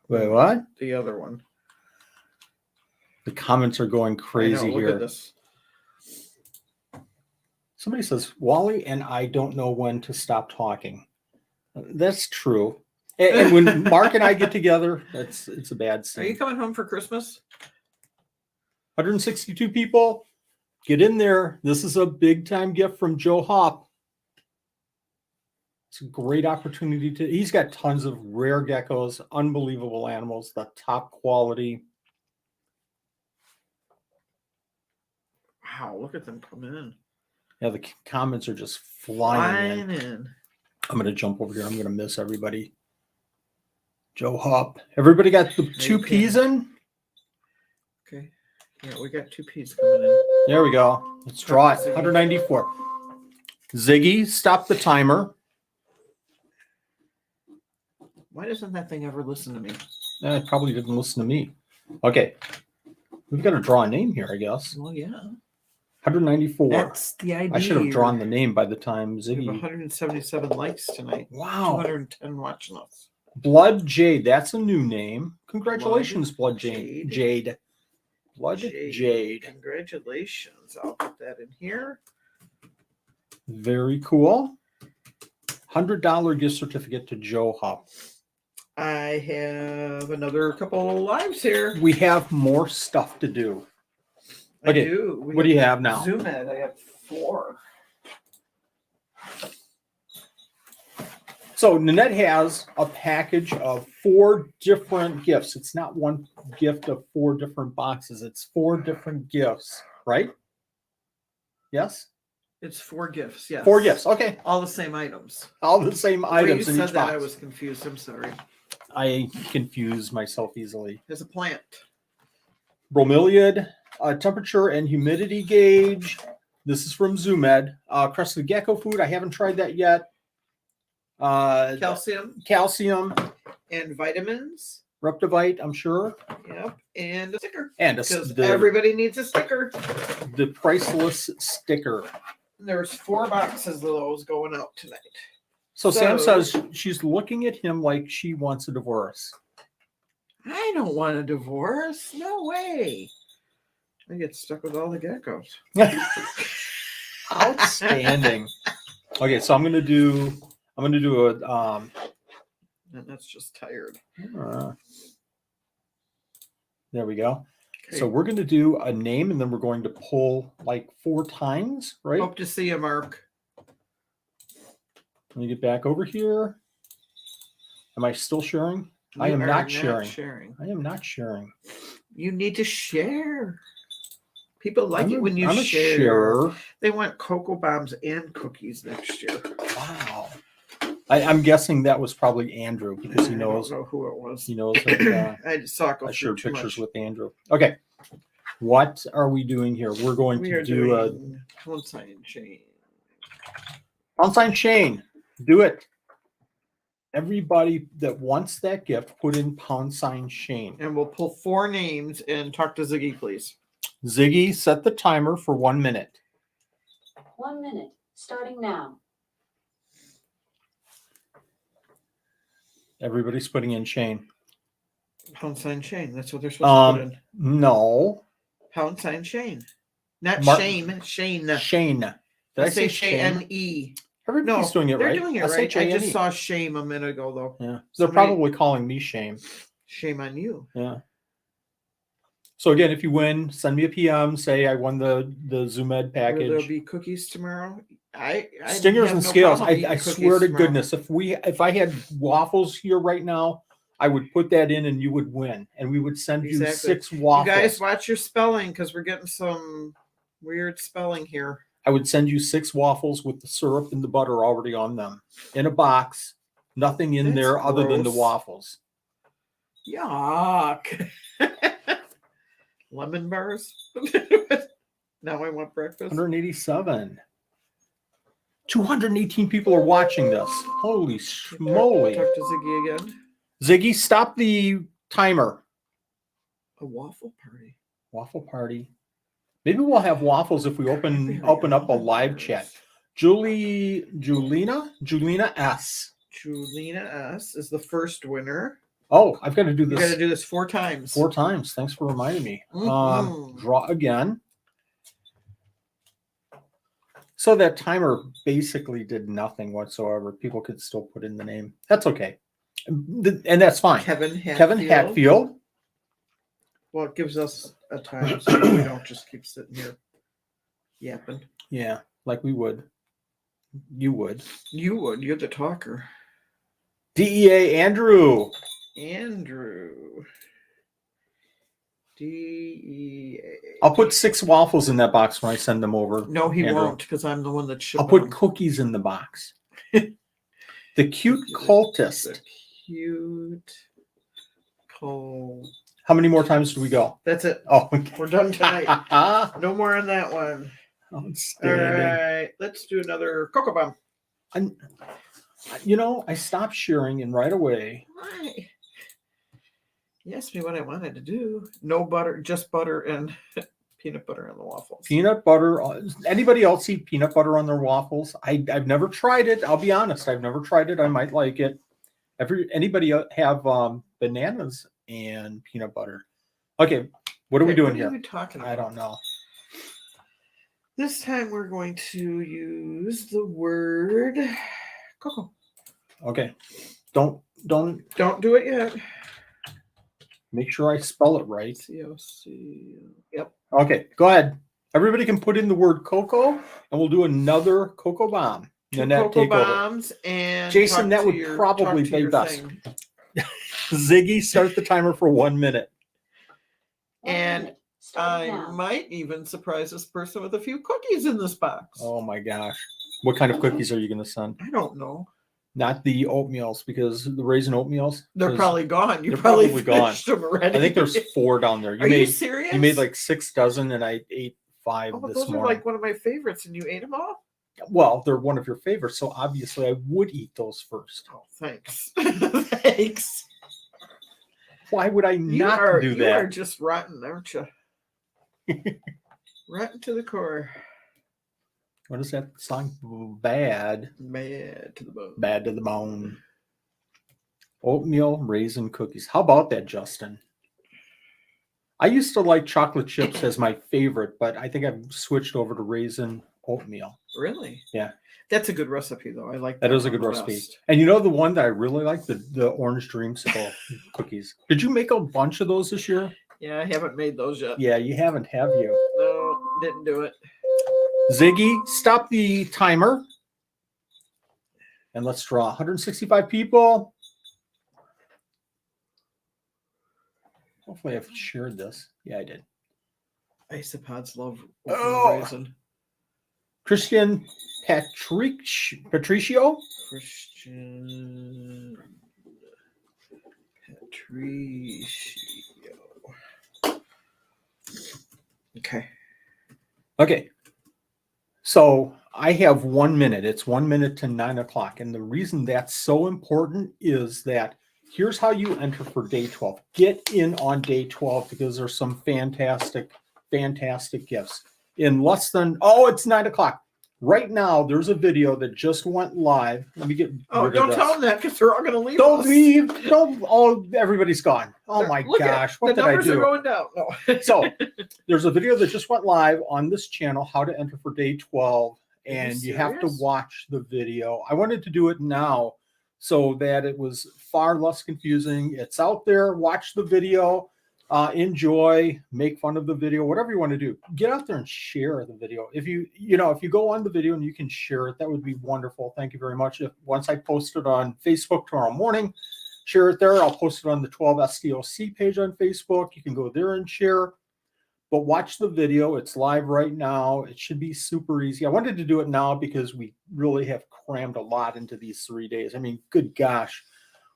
Wait, what? The other one. The comments are going crazy I know, here. Look at this. Somebody says, Wally and I don't know when to stop talking. That's true. And when Mark and I get together, it's a bad Are you scene. coming home for Christmas? 162 people. Get in there. This is a big time gift from Joe Hupp. It's a great opportunity to. He's got tons of rare geckos, unbelievable animals, the top quality. Wow, look at them come in. Yeah, the comments are just flying in. in. I'm going to jump over here. I'm going to miss everybody. Joe Hupp. Everybody got the 2 Okay. P's in? Okay. Yeah, we got 2 P's coming in. There we go. Let's draw it. 194. Ziggy, stop the timer. Why doesn't that thing ever listen to me? It probably didn't listen to me. Okay. We've got to draw a name here, I guess. Well, yeah. 194. That's the idea. I should have drawn the name by the time We have Ziggy. 177 likes tonight. Wow. 210 watching us. Blood Jade. That's a new name. Congratulations, Blood Jade. Jade. Blood Jade. Congratulations. I'll put that in here. Very cool. $100 gift certificate to Joe Hupp. I have another couple of lives here. We have more stuff to do. Okay, I do. what do you have now? Zoom Ed. I have 4. So Nanette has a package of 4 different gifts. It's not one gift of 4 different boxes. It's 4 different gifts, right? Yes? It's 4 gifts. Yes. 4 gifts. Okay. All the same items. All the same When items you in said each that, box. I was confused. I'm sorry. I confuse myself easily. There's a plant. Bromeliad, temperature and humidity gauge. This is from ZoomEd. Crested gecko food. I haven't tried that yet. Calcium Calcium. and vitamins. Reptivite, I'm sure. Yep. And a sticker. And Because the everybody needs a sticker. priceless sticker. There's 4 boxes of those going out tonight. So Sam So- says she's looking at him like she wants a divorce. I don't want a divorce. No way. I get stuck with all the geckos. Outstanding. Okay, so I'm gonna do a And that's just tired. there we go. Okay. So we're gonna do a name and then we're going to pull like 4 times, right? Hope to see you, Mark. Let me get back over here. Am I still sharing? I You am are not sharing. I am not sharing. You need to share. People like it when you I'm a share. sharer. They want cocoa bombs and cookies next year. Wow. I'm guessing that was probably Andrew because he knows I don't know who it was. he knows that I just saw it go I through shared too pictures much. with Andrew. Okay. What are we doing here? We're going We to are do a doing Valentine chain. Valentine chain. Do it. everybody that wants that gift, put in # Shane. And we'll pull 4 names and talk to Ziggy, please. Ziggy, set the timer for 1 minute. 1 minute, starting now. Everybody's putting in Shane. # Shane. That's what they're supposed to put in. No. # Shane. Not Martin. Shane. Shane. Shane. Did I say Shane? Shane. Everybody's doing it they're right. doing it right. I just saw shame a minute ago, though. Yeah. They're probably calling me Shame. Shame on you. Yeah. So again, if you win, send me a PM. Say I won the Zoom Ed package. Will there be cookies tomorrow? I Stingers have and no scales. problem eating I cookies swear to tomorrow. goodness, if I had waffles here right now, I would put that in and you would win, and we would send you Exactly. 6 waffles. You guys watch your spelling because we're getting some weird spelling here. I would send you 6 waffles with the syrup and the butter already on them in a box. Nothing in That's there other than the gross. waffles. Yuck. Lemon bars. Now I want breakfast. 187. 218 people are watching this. Holy schmoly. Talk to Ziggy again. Ziggy, stop the timer. A waffle party. Waffle party. Maybe we'll have waffles if we open up a live chat. Julina S. Julina S is the first winner. Oh, I've got to do You got this to do this 4 times. 4 times. Thanks for reminding me. Mhm. Draw again. So that timer basically did nothing whatsoever. People could still put in the name. That's okay. And that's fine. Kevin Hatfield. Kevin Hatfield. Well, it gives us a time so we don't just keep sitting here yapping. Yeah, like we would. You would. You would. You're the talker. DEA Andrew. Andrew. DEA. I'll put 6 waffles in that box when I send them over. No, he Andrew. won't because I'm the one that shipped I'll put them. cookies in the box. The cute cultist. The cute cult. How many more times do we go? That's it. Oh, okay. We're done tonight. No more on that one. All Outstanding. right. Let's do another Cocoa Bomb. And, I stopped sharing and right away. Why? You asked me what I wanted to do. No butter, just butter and peanut butter on the waffles. Peanut butter. Anybody else eat peanut butter on their waffles? I've never tried it. I'll be honest. I've never tried it. I might like it. Anybody have bananas and peanut butter? Okay, what are we doing here? What are you talking about? I don't know. This time we're going to use the word cocoa. Okay, don't Don't do it yet. make sure I spell it right. C-O-C. Yep. Okay, go ahead. Everybody can put in the word cocoa, and we'll do another cocoa bomb. 2 Nanette cocoa takeover. bombs and Jason, talk that to would your- probably talk to be your best. thing. Ziggy, start the timer for 1 minute. 1 And minute, starting I now. might even surprise this person with a few cookies in this box. Oh my gosh. What kind of cookies are you going to send? I don't know. Not the oatmeals, because the raisin oatmeals. They're 'cause probably gone. You they're probably probably gone. finished them already. I think there's 4 down there. Are you serious? You made like 6 dozen, and I ate 5 Oh, but this those are morning. like one of my favorites, and you ate them all. Well, they're one of your favorites, so obviously I would eat those first. Oh, thanks. Thanks. Why would I You not are, do you are that? just rotten, aren't you? Rotten to the core. What is that song? Bad. Bad to the bone. Bad to the bone. Oatmeal raisin cookies. How about that, Justin? I used to like chocolate chips as my favorite, but I think I've switched over to raisin oatmeal. Really? Yeah. That's a good recipe, though. I like That is a one good the recipe. best. And you know the one that I really like? The orange dreamsicle cookies. Did you make a bunch of those this year? Yeah, I haven't made those yet. Yeah, you haven't, have you? No, didn't do it. Ziggy, stop the timer. And let's draw 165 people. Hopefully I've shared this. Yeah, I did. Isopods love Oh. raisin. Christian Patricio. Christian Patricio. Okay. Okay. So I have 1 minute. It's 1 minute to 9 o'clock. And the reason that's so important is that here's how you enter for day 12. Get in on day 12 because there's some fantastic gifts. In less than, it's 9 o'clock. Right now, there's a video that just went live. Let me get. Oh, rid of don't this. tell them that because they're all going to leave. Don't us. leave. Don't. Oh, everybody's gone. Oh my Look at gosh. What the did I numbers are do? going down. No. So there's a video that just went live on this channel, how to enter for day 12. And you have to serious? watch the video. I wanted to do it now so that it was far less confusing. It's out there. Watch the video. Enjoy, make fun of the video, whatever you want to do. Get out there and share the video. If you go on the video and you can share it, that would be wonderful. Thank you very much. Once I post it on Facebook tomorrow morning, share it there. I'll post it on the 12 SDOC page on Facebook. You can go there and share. But watch the video. It's live right now. It should be super easy. I wanted to do it now because we really have crammed a lot into these 3 days. I mean, good gosh.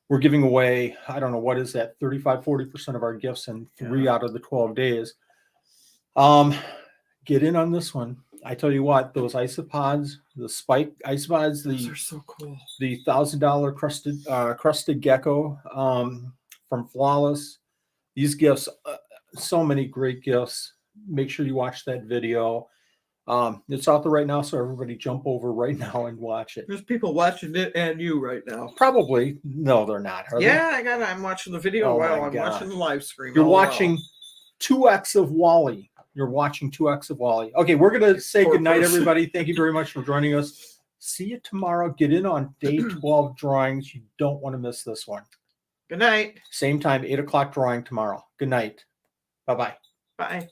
We're giving away, I don't know, what is that, 35-40% of our gifts in 3 out of the 12 days. Get in on this one. I tell you what, those isopods, the spike isopods, Those are so cool. the $1,000 crested gecko from Flawless. These gifts, so many great gifts. Make sure you watch that video. It's out there right now, so everybody jump over right now and watch it. There's people watching it and you right now. Probably. No, they're not. Are they? I'm watching the video Oh while my I'm gosh. watching the live stream. You're LOL. watching 2x of Wally. You're watching 2x of Wally. Okay, we're going to say Poor goodnight, person. everybody. Thank you very much for joining us. See you tomorrow. Get in on day 12 drawings. You don't want to miss this one. Good night. Same time, 8 o'clock drawing tomorrow. Good night. Bye-bye. Bye.